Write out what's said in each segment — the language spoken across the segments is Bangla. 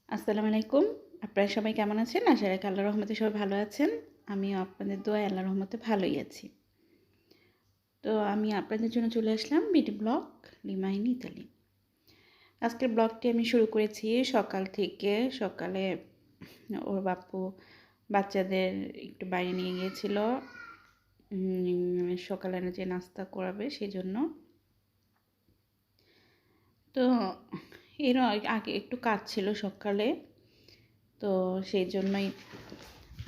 আসসালামু আলাইকুম। আপনারা সবাই কেমন আছেন? আশা রাখি আল্লাহর রহমতে সবাই ভালো আছেন। আমিও আপনাদের দোয়ায় আল্লাহর রহমতে ভালোই আছি। তো আমি আপনাদের জন্য চলে আসলাম beauty blog Lima in Italy. আজকের ব্লগটি আমি শুরু করেছি সকাল থেকে। সকালে ওর বাপ্পু বাচ্চাদের একটু বাইরে নিয়ে গিয়েছিল। সকালে যে নাস্তা করাবে সেজন্য। তো এর আগে একটু কাজ ছিল সকালে। তো সেই জন্যই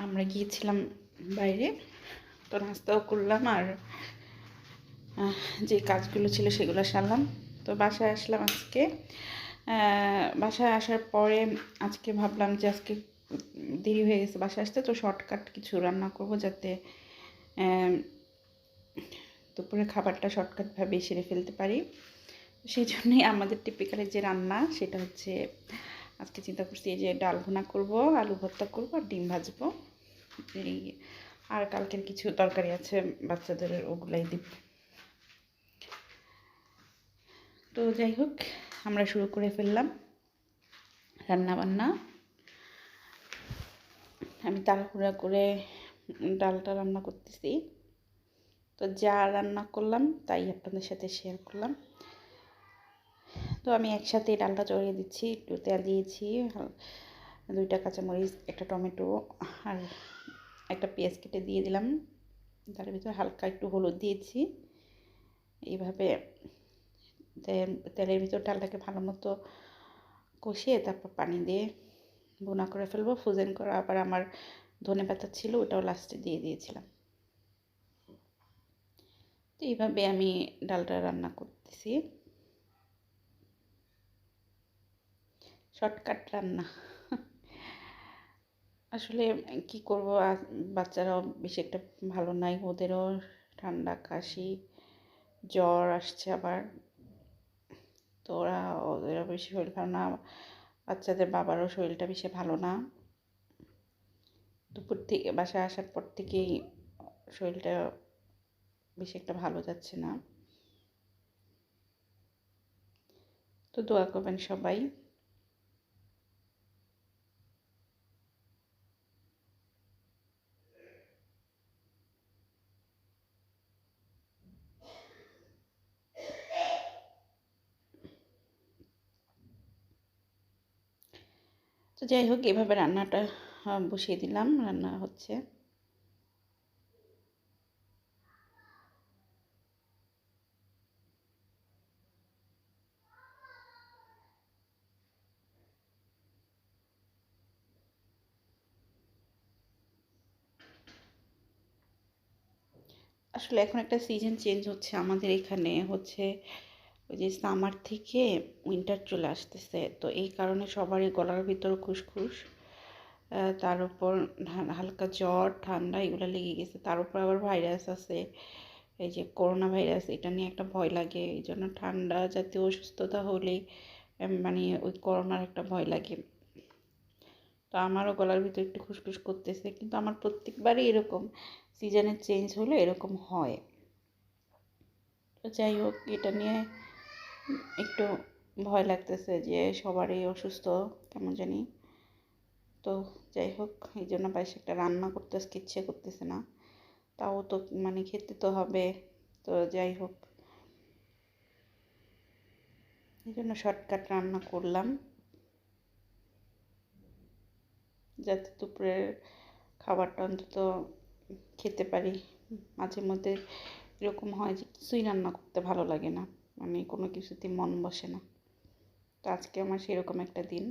আমরা গিয়েছিলাম বাইরে। তো নাস্তাও করলাম আর যে কাজগুলো ছিল সেগুলো সারলাম। তো বাসায় আসলাম আজকে। বাসায় আসার পরে আজকে ভাবলাম যে আজকে দেরি হয়ে গেছে বাসায় আসতে, তো শর্টকাট কিছু রান্না করব যাতে দুপুরের খাবারটা শর্টকাটভাবে সেরে ফেলতে পারি। সেই জন্যই আমাদের টিপিক্যালি যে রান্না সেটা হচ্ছে আজকে চিন্তা করছি যে ডাল ভুনা করব, আলু ভর্তা করব আর ডিম ভাজবো। এই আর কালকের কিছু তরকারি আছে বাচ্চাদের, ওগুলাই দিব। তো যাই হোক, আমরা শুরু করে ফেললাম রান্নাবান্না। আমি তাড়াহুড়া করে ডালটা রান্না করতেছি। তো যা রান্না করলাম তাই আপনাদের সাথে শেয়ার করলাম। তো আমি একসাথে ডালটা চড়িয়ে দিচ্ছি, একটু তেল দিয়েছি, 2টা কাঁচামরিচ, একটা টমেটো আর একটা পেঁয়াজ কেটে দিয়ে দিলাম। তার ভিতরে হালকা একটু হলুদ দিয়েছি। এইভাবে তেলের ভিতর ডালটাকে ভালো মতো কষিয়ে তারপর পানি দিয়ে ভুনা করে ফেলবো। ফ্রোজেন করা আবার আমার ধনেপাতা ছিল, ওটাও লাস্টে দিয়ে দিয়েছিলাম। তো এইভাবে আমি ডালটা রান্না করতেছি, শর্টকাট রান্না। আসলে কি করব, বাচ্চারাও বেশি একটা ভালো নাই, ওদেরও ঠান্ডা কাশি জ্বর আসছে আবার। তো ওদেরও বেশি শরীর ভালো না, বাচ্চাদের বাবারও শরীরটা বেশি ভালো না। দুপুর থেকে বাসায় আসার পর থেকেই শরীরটা বেশি একটা ভালো যাচ্ছে না। তো দোয়া করবেন সবাই। তো যাই হোক, এভাবে রান্নাটা বসিয়ে দিলাম, রান্না হচ্ছে। আসলে এখন একটা সিজন চেঞ্জ হচ্ছে আমাদের এখানে, হচ্ছে ওই যে সামার থেকে উইন্টার চলে আসতেছে। তো এই কারণে সবারই গলার ভিতর খুসখুস, তার উপর হালকা জ্বর ঠান্ডা এগুলো লেগে গেছে। তার উপর আবার ভাইরাস আছে, এই যে করোনা ভাইরাস, এটা নিয়ে একটা ভয় লাগে। এই জন্য ঠান্ডা জাতীয় অসুস্থতা হলেই মানে ওই করোনার একটা ভয় লাগে। তো আমারও গলার ভিতর একটু খুসখুস করতেছে, কিন্তু আমার প্রত্যেকবারই এরকম সিজনের চেঞ্জ হলে এরকম হয়। তো যাই হোক, এটা নিয়ে একটু ভয় লাগতেছে যে সবারই অসুস্থ কেমন জানি। তো যাই হোক, এই জন্য বেশ একটা রান্না করতে আজকে ইচ্ছে করতেছে না, তাও তো মানে খেতে তো হবে। তো যাই হোক, এই জন্য শর্টকাট রান্না করলাম যাতে দুপুরের খাবারটা অন্তত খেতে পারি। মাঝে মধ্যে এরকম হয় যে কিছুই রান্না করতে ভালো লাগে না, মানে কোনো কিছুতেই মন বসে না। তো আজকে আমার সেরকম একটা দিন।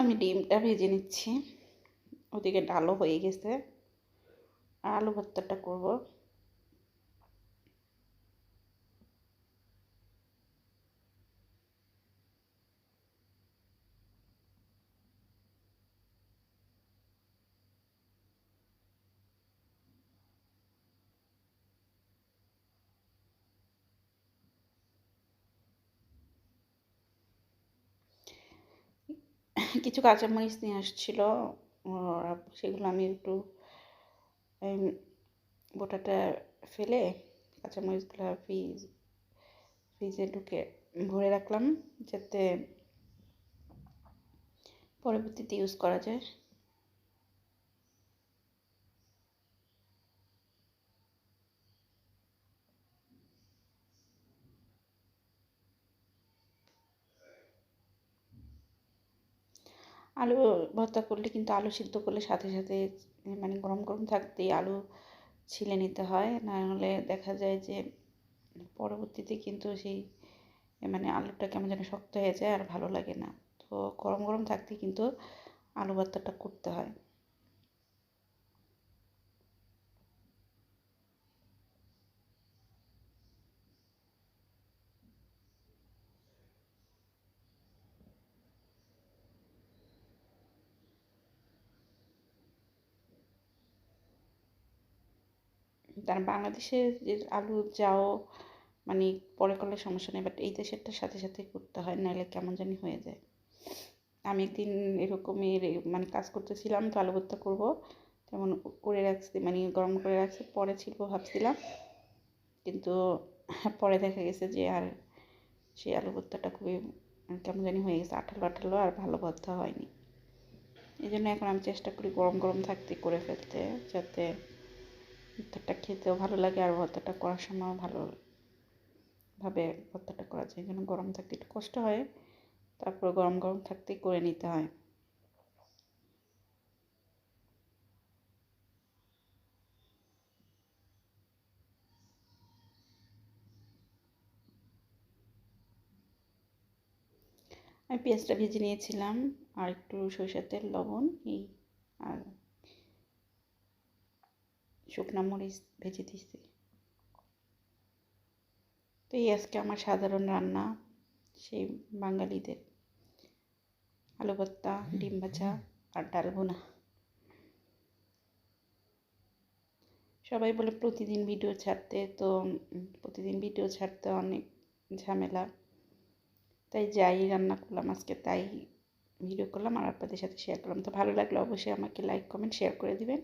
আমি ডিমটা ভেজে নিচ্ছি, ওদিকে ডালও হয়ে গেছে। আর আলু ভর্তাটা করব। কিছু কাঁচামরিচ নিয়ে আসছিল, সেগুলো আমি একটু বোটাটা ফেলে কাঁচামরিচগুলো ফ্রিজে ঢুকে ভরে রাখলাম, যাতে পরবর্তীতে ইউজ করা যায়। আলু ভর্তা করলে কিন্তু আলু সিদ্ধ করলে সাথে সাথে মানে গরম গরম থাকতেই আলু ছিলে নিতে হয়, না হলে দেখা যায় যে পরবর্তীতে কিন্তু সেই মানে আলুটা কেমন যেন শক্ত হয়ে যায় আর ভালো লাগে না। তো গরম গরম থাকতেই কিন্তু আলু ভর্তাটা করতে হয়। তার বাংলাদেশে যে আলু যাও মানে পরে করলে সমস্যা নেই, বাট এই দেশেরটার সাথে সাথে করতে হয়, নাহলে কেমন জানি হয়ে যায়। আমি একদিন এরকমই মানে কাজ করতেছিলাম, তো আলু ভর্তা করবো তেমন করে রাখছি, মানে গরম করে রাখছি, পরে ছিল ভাবছিলাম, কিন্তু পরে দেখা গেছে যে আর সেই আলু ভর্তাটা খুবই কেমন জানি হয়ে গেছে, আঠালো আঠালো, আর ভালো ভর্তা হয়নি। এই জন্য এখন আমি চেষ্টা করি গরম গরম থাকতে করে ফেলতে, যাতে ভর্তাটা খেতেও ভালো লাগে আর ভর্তাটা করার সময় ভালোভাবে ভর্তাটা করা যায়। এই জন্য গরম থাকতে একটু কষ্ট হয়, তারপর গরম গরম থাকতেই করে নিতে হয়। আমি পেঁয়াজটা ভেজে নিয়েছিলাম, আর একটু সরিষার তেল, লবণ এই আর শুকনো মরিচ ভেজে দিয়েছি। তো এই আজকে আমার সাধারণ রান্না, সেই বাঙালিদের আলু ভর্তা, ডিম ভাজা আর ডাল ভুনা। সবাই বলে প্রতিদিন ভিডিও ছাড়তে, তো প্রতিদিন ভিডিও ছাড়তে অনেক ঝামেলা, তাই যাই রান্না করলাম আজকে তাই ভিডিও করলাম আর আপনাদের সাথে শেয়ার করলাম। তো ভালো লাগলে অবশ্যই আমাকে লাইক কমেন্ট শেয়ার করে দিবেন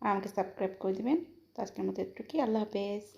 আর আমাকে সাবস্ক্রাইব করে দিবেন। তো আজকের মতো এটুকুই, আল্লাহ হাফেজ।